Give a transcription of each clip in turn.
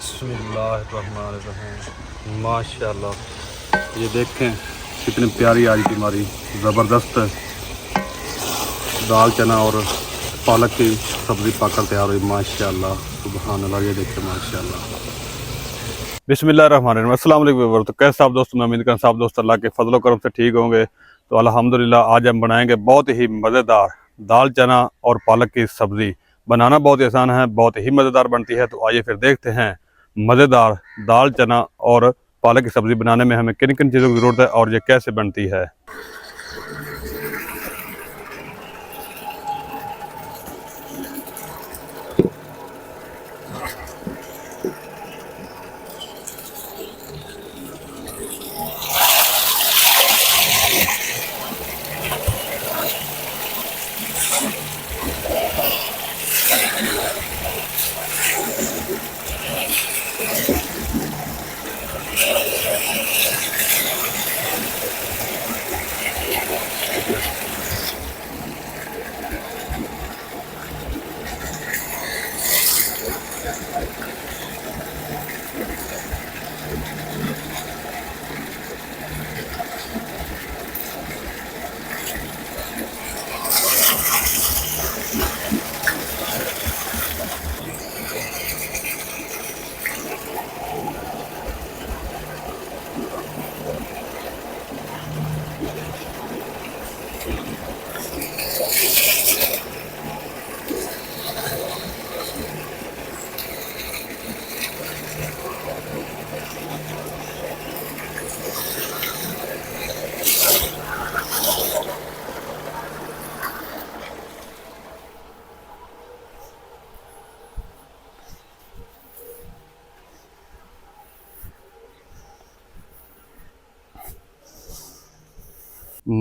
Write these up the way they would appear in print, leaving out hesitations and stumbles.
बिस्मिल्लाहिर्रहमानिर्रहीम। माशाल्लाह, ये देखें कितनी प्यारी आज की हमारी ज़बरदस्त दाल चना और पालक की सब्ज़ी पककर तैयार हुई। माशाल्लाह, सुभान अल्लाह। ये देखें माशाल्लाह। बिस्मिल्लाहिर्रहमानिर्रहीम। अस्सलाम वालेकुम व्यूअर्स। तो कैसे आप दोस्त, मैं उम्मीद करता हूं आप दोस्त अल्लाह के फजल करम से ठीक होंगे। तो अल्हम्दुलिल्लाह आज हम बनाएंगे बहुत ही मज़ेदार दाल चना और पालक की सब्ज़ी। बनाना बहुत ही आसान है, बहुत ही मज़ेदार बनती है। तो आइए फिर देखते हैं मज़ेदार दाल चना और पालक की सब्ज़ी बनाने में हमें किन किन चीज़ों की ज़रूरत है और ये कैसे बनती है।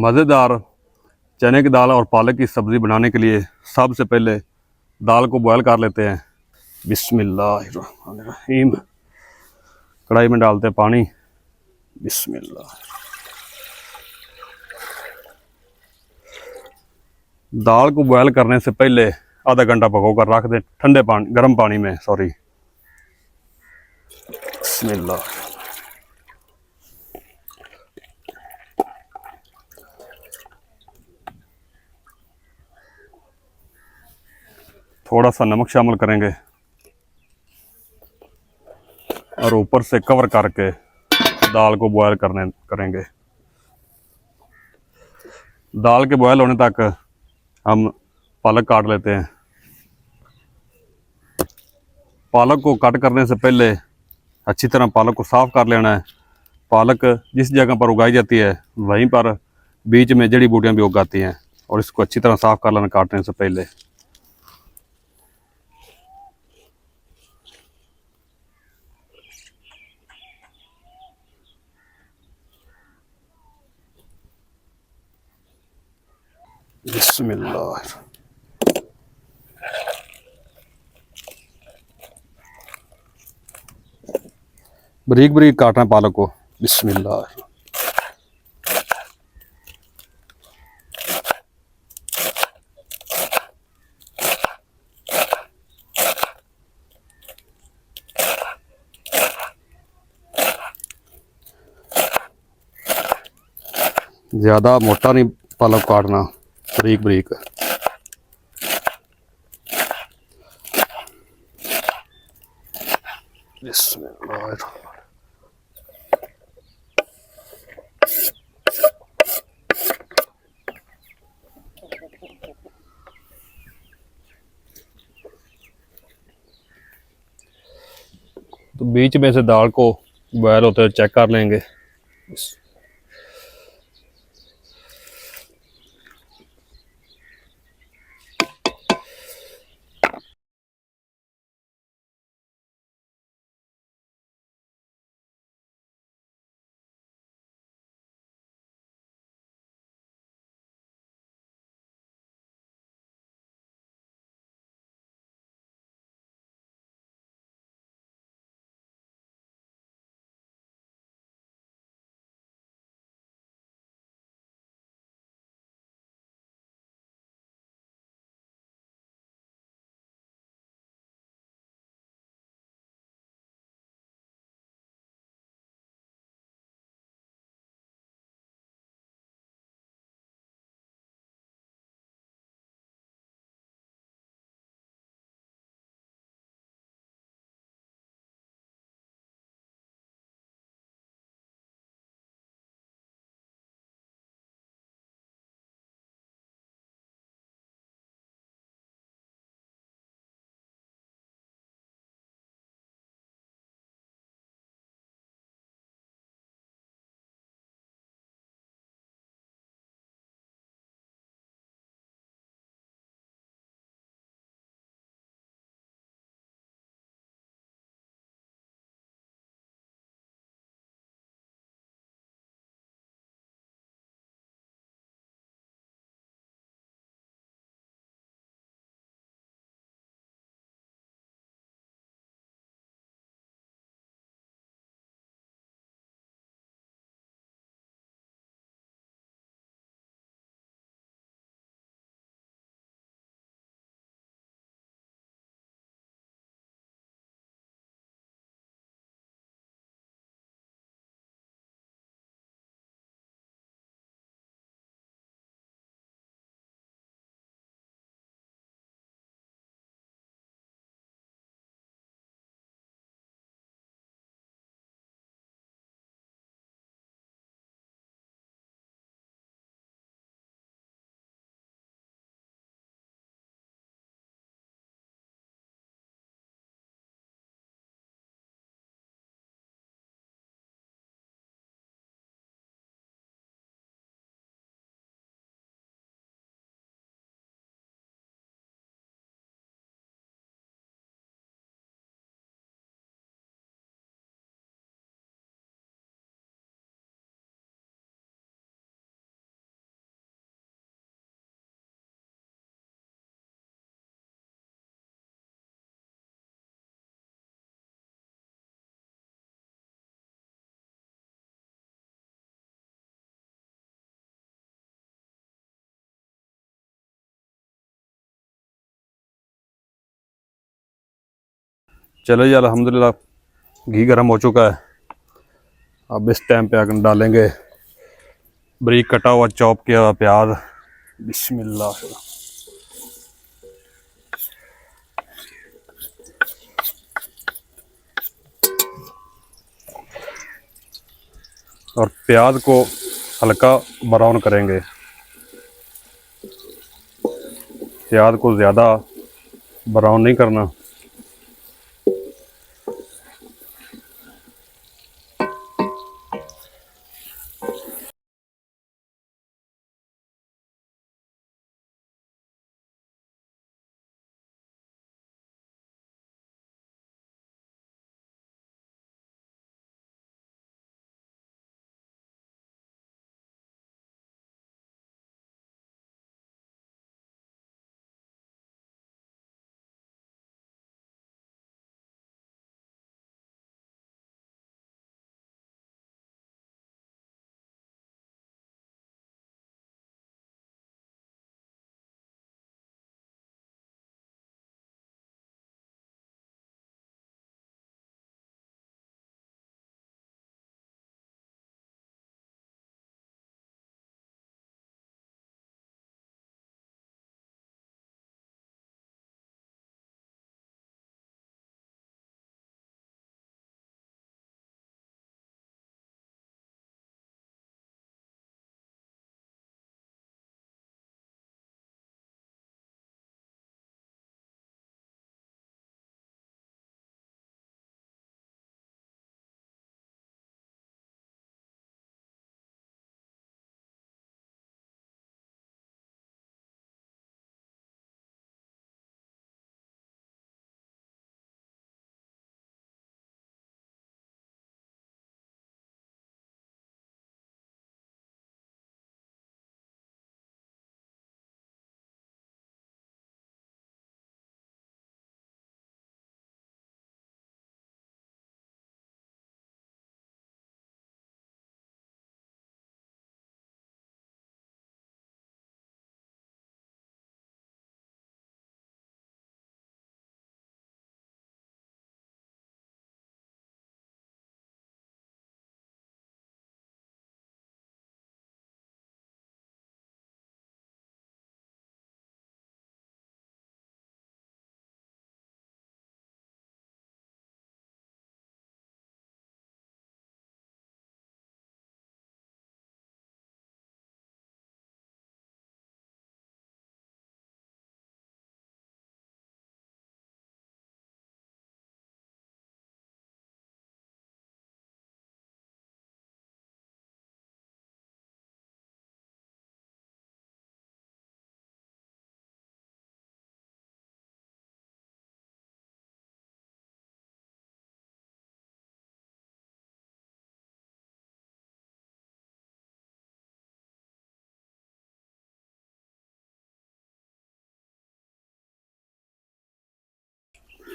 मज़ेदार चने की दाल और पालक की सब्ज़ी बनाने के लिए सबसे पहले दाल को बॉयल कर लेते हैं। बिस्मिल्लाहिर्रहमानिर्रहीम। कढ़ाई में डालते हैं पानी। बिस्मिल्लाह। दाल को बॉयल करने से पहले आधा घंटा पको कर रख दें ठंडे पानी, गर्म पानी में। सॉरी। बिस्मिल्लाह। थोड़ा सा नमक शामिल करेंगे और ऊपर से कवर करके दाल को बॉयल करेंगे। दाल के बॉयल होने तक हम पालक काट लेते हैं। पालक को कट करने से पहले अच्छी तरह पालक को साफ़ कर लेना है। पालक जिस जगह पर उगाई जाती है वहीं पर बीच में जड़ी बूटियां भी उगाती हैं और इसको अच्छी तरह साफ़ कर लेना काटने से पहले। बिस्मिल्लाह। बारीक बारीक काटना पालक को। बिस्मिल्लाह। ज़्यादा मोटा नहीं पालक काटना, बारीक बारीक। बिस्मिल्लाह। तो बीच में से दाल को बॉयल होते हुए चेक कर लेंगे। चलो जी अल्हम्दुलिल्लाह घी गर्म हो चुका है। अब इस टाइम पे आकर डालेंगे बारीक कटा हुआ चॉप किया हुआ प्याज। बिस्मिल्लाह। और प्याज को हल्का ब्राउन करेंगे। प्याज को ज़्यादा ब्राउन नहीं करना।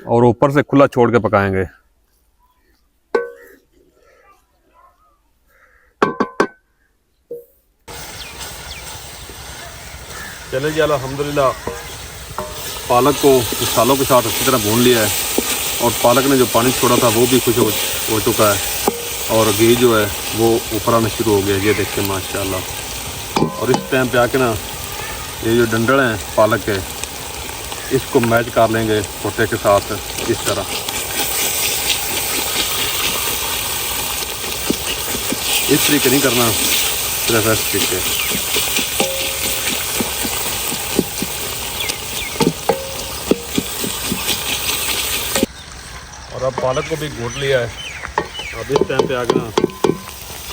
और ऊपर से खुला छोड़ के पकाएंगे। चले जी अल्हम्दुलिल्लाह पालक को मसालों के साथ अच्छी तरह भून लिया है और पालक ने जो पानी छोड़ा था वो भी कुछ हो चुका है और घी जो है वो ऊपर आना शुरू हो गया। ये देखिए माशाल्लाह। और इस टाइम पे आके ना ये जो डंडल हैं पालक के इसको मैच कर लेंगे भुट्टे के साथ इस तरह। इस तरीके नहीं करना, सिर्फ इस तरीके। और अब पालक को भी घोट लिया है। अब इस टाइम पे आगे ना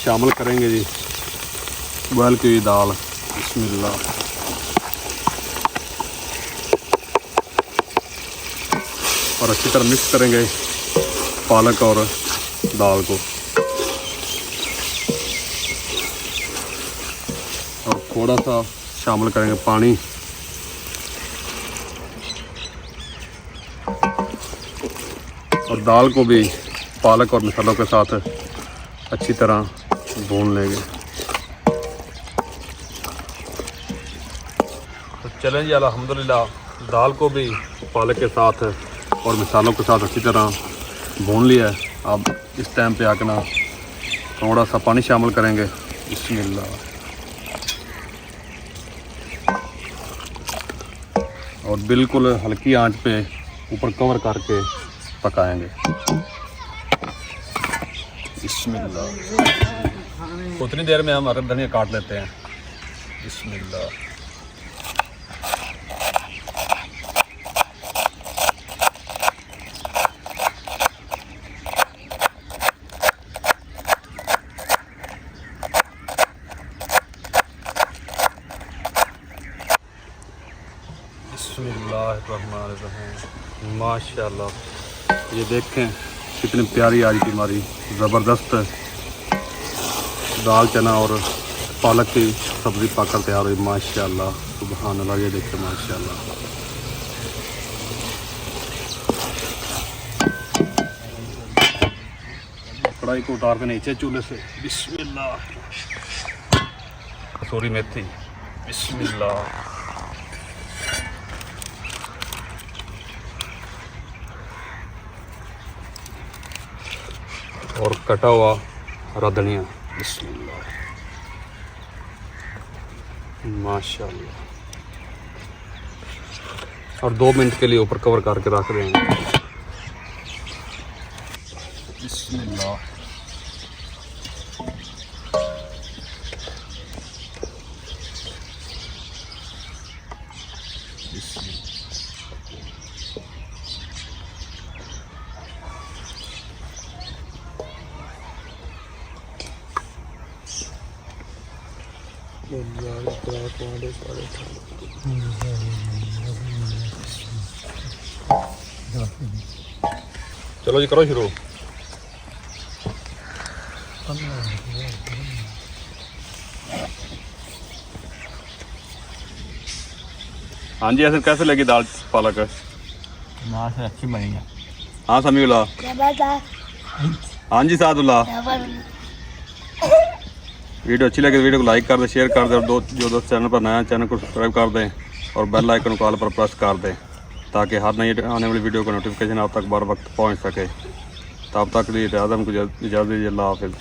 शामिल करेंगे जी बॉयल की हुई दाल। बिस्मिल्लाह। और अच्छी तरह मिक्स करेंगे पालक और दाल को। और थोड़ा सा शामिल करेंगे पानी। और दाल को भी पालक और मसालों के साथ अच्छी तरह भून लेंगे। तो चलें जी अल्हम्दुलिल्लाह दाल को भी पालक के साथ और मसालों के साथ अच्छी तरह भून लिया है। अब इस टाइम पे आकर ना थोड़ा सा पानी शामिल करेंगे। बिस्मिल्लाह। और बिल्कुल हल्की आंच पे ऊपर कवर करके पकाएंगे। बिस्मिल्लाह। उतनी देर में हम हरा धनिया काट लेते हैं। बिस्मिल्लाह। बिस्मिल्लाहिर्रहमानिर्रहीम। माशाल्लाह, ये देखें कितनी प्यारी आज की हमारी ज़बरदस्त दाल चना और पालक की सब्ज़ी पककर तैयार हुई। माशाल्लाह, सुभान अल्लाह। ये देखें माशाल्लाह। कढ़ाई को उतार के नीचे चूल्हे से। बिस्मिल्लाह। कसूरी मेथी। बिस्मिल्लाह। और कटा हुआ हरा धनिया। बिस्मिल्लाह। माशाल्लाह। और 2 मिनट के लिए ऊपर कवर करके रख देंगे। बिस्मिल्लाह। चलो जी, करो शुरू। हाँ जी, ऐसे कैसे लगी दाल पालक? माशा अच्छी बनी है। हाँ समीउल्लाह। हाँ जी सादुल्लाह। वीडियो अच्छी लगे तो वीडियो को लाइक कर दें, शेयर कर दें, और जो दोस्त चैनल पर नया चैनल को सब्सक्राइब कर दें और बेल आइकन को ऑल पर प्रेस कर दें ताकि हर नई आने वाली वीडियो का नोटिफिकेशन आप तक बर वक्त पहुंच सके। तब तक के लिए इजाज़त दीजिए। अल्लाह हाफिज़।